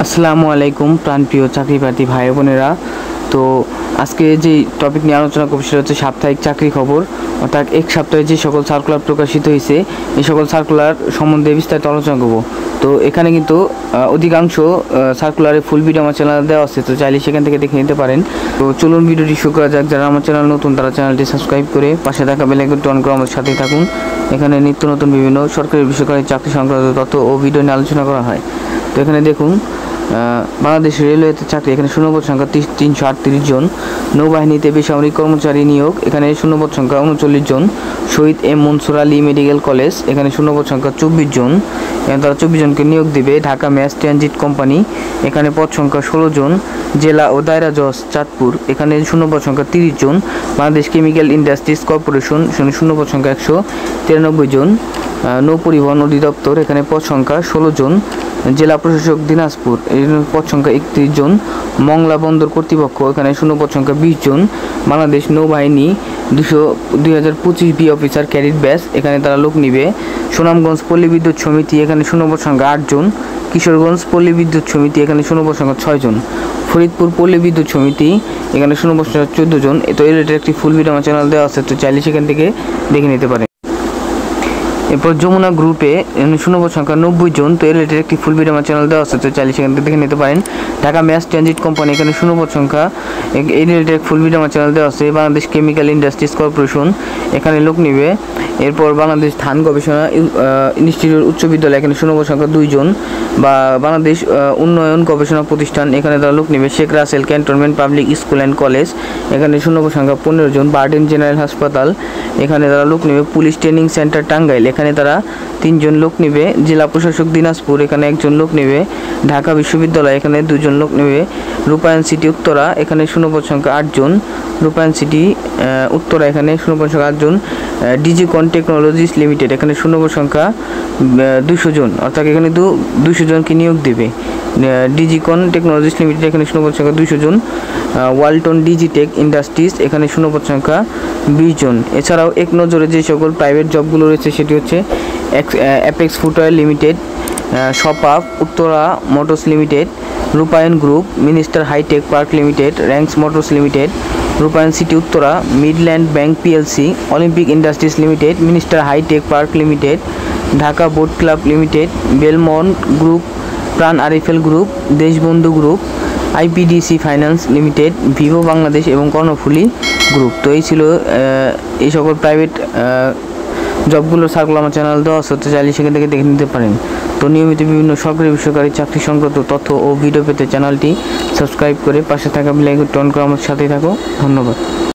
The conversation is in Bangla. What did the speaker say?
আসসালামু আলাইকুম প্রাণপ্রিয় চাকরি প্রার্থী ভাই বোনেরা। তো আজকে যে টপিক নিয়ে আলোচনা করব সেটা হচ্ছে সাপ্তাহিক চাকরি খবর, অর্থাৎ এক সপ্তাহে যে সকল সার্কুলার প্রকাশিত হয়েছে এই সকল সার্কুলার সম্বন্ধে বিস্তারিত আলোচনা করব। তো এখানে কিন্তু অধিকাংশ সার্কুলারে ফুল ভিডিও আমার চ্যানেলে দেওয়া আছে, তো চাইলে সেখান থেকে দেখে নিতে পারেন। তো চলুন ভিডিওটি শুরু করা যাক। যারা আমার চ্যানেল নতুন তারা চ্যানেলটি সাবস্ক্রাইব করে পাশে থাকা বেল আইকনটি অন করে আমার সাথেই থাকুন। এখানে নিত্য নতুন বিভিন্ন সরকারি বেসরকারি চাকরি সংক্রান্ত তথ্য ও ভিডিও নিয়ে আলোচনা করা হয়। তো এখানে দেখুন, বাংলাদেশ রেলওয়েতে চাকরি, এখানে শূন্যপদ সংখ্যা 338 জন। নৌবাহিনীতে বেসামরিক কর্মচারী নিয়োগ, এখানে শূন্যপদ সংখ্যা 39 জন। Shaheed M Mansur Ali medical college, এখানে শূন্যপদ সংখ্যা 24 জন। এখানে তারা 24 জনকে নিয়োগ দেবে। ঢাকা ম্যাস ট্রানজিট কোম্পানি, এখানে পদ সংখ্যা 16 জন। জেলা ও দায়রা জজ চাঁদপুর, এখানে শূন্যপদ সংখ্যা 30 জন। বাংলাদেশ কেমিক্যাল ইন্ডাস্ট্রিজ কর্পোরেশন, শূন্যপদ সংখ্যা 193 জন। নৌ পরিবহন অধিদপ্তর, এখানে পদ সংখ্যা 16 জন। জেলা প্রশাসক দিনাজপুর, এর পদ সংখ্যা 31 জন। মংলা বন্দর কর্তৃপক্ষ, এখানে শূন্যপদ সংখ্যা 20 জন। বাংলাদেশ নৌবাহিনী 2025 বি অফিসার ক্যারিড ব্যাচ, এখানে তারা লোক নিবে। সুনামগঞ্জ পল্লী বিদ্যুৎ সমিতি, এখানে শূন্যপদ সংখ্যা 8 জন। কিশোরগঞ্জ পল্লী বিদ্যুৎ সমিতি, এখানে শূন্যপদ সংখ্যা 6 জন। ফরিদপুর পল্লী বিদ্যুৎ সমিতি, এখানে শূন্যপদ সংখ্যা 14 জন। তো এর একটি ফুল ভিডিও আমার চ্যানেল দেওয়া আছে, তো চাইলে সেখান থেকে দেখে নিতে পারেন। এরপর যমুনা গ্রুপে শূন্যপদ সংখ্যা 90 জন। তো এর রিলেটেড একটি ফুল ভিডিও আমার চ্যানেল দেওয়া আছে, তো চাইলে সেখান থেকে দেখে নিতে পারেন। ঢাকা ম্যাস ট্রানজিট কোম্পানি, এখানে শূন্যপদ সংখ্যা, এই রিলেটেড ফুল ভিডিও আমার চ্যানেল দেওয়া আছে। বাংলাদেশ কেমিক্যাল ইন্ডাস্ট্রিজ কর্পোরেশন, এখানে লোক নিবে। এরপর বাংলাদেশ ধান গবেষণা ইনস্টিটিউট উচ্চ বিদ্যালয়, এখানে শূন্যপদ সংখ্যা 2 জন। বা বাংলাদেশ উন্নয়ন গবেষণা প্রতিষ্ঠান, এখানে তারা লোক নিবে। Sheikh Russel cantonment public school and college, এখানে শূন্যপদ সংখ্যা 15 জন। বার্ডেন জেনারেল হাসপাতাল, এখানে তারা লোক নেবে। পুলিশ ট্রেনিং সেন্টার টাঙ্গাইল, এখানে তারা 3 জন লোক নেবে। জেলা প্রশাসক দিনাজপুর, এখানে 1 জন লোক নেবে। ঢাকা বিশ্ববিদ্যালয়, এখানে 2 জন লোক নেবে। রূপায়ণ সিটি উত্তরা, এখানে শূন্যপদ সংখ্যা 8 জন। রূপায়ণ সিটি উত্তরা, এখানে শূন্যপদ সংখ্যা 8 জন। ডিজিকন টেকনোলজিস লিমিটেড, এখানে শূন্যপদ সংখ্যা 200 জন, অর্থাৎ এখানে 200 জনকে নিয়োগ দেবে। ডিজিকন টেকনোলজিস লিমিটেড, এখানে শূন্যপদ সংখ্যা 200 জন। ওয়ালটন ডিজিটেক ইন্ডাস্ট্রিজ, এখানে শূন্যপদ সংখ্যা 20 জন। এছাড়াও এক নজরে যে সকল প্রাইভেট জবগুলো রয়েছে সেটি হচ্ছে Apex footwear limited, ShopUp, Uttara motors limited, Rupayan group, Minister hitech park limited, Rangs motors limited, Rupayan city Uttara, Midland bank PLC, Olympic industries limited, Minister hitech park limited, Dhaka boat club limited, Belmont group, Pran RFL group, Deshbandhu group, IPDC finance limited, Vivo Bangladesh এবং কর্ণফুলী গ্রুপ। তো এই ছিল এই সকল প্রাইভেট জবগুলোর সার্কুলার আমার চ্যানেল দেওয়া আছে, তো চাইলে সেখান থেকে দেখে নিতে পারেন। তো নিয়মিত বিভিন্ন সরকারি বেসরকারি চাকরি সংক্রান্ত তথ্য ও ভিডিও পেতে চ্যানেলটি সাবস্ক্রাইব করে পাশে থাকা বেল আইকনটি অন করে আমার সাথেই থাকো। ধন্যবাদ।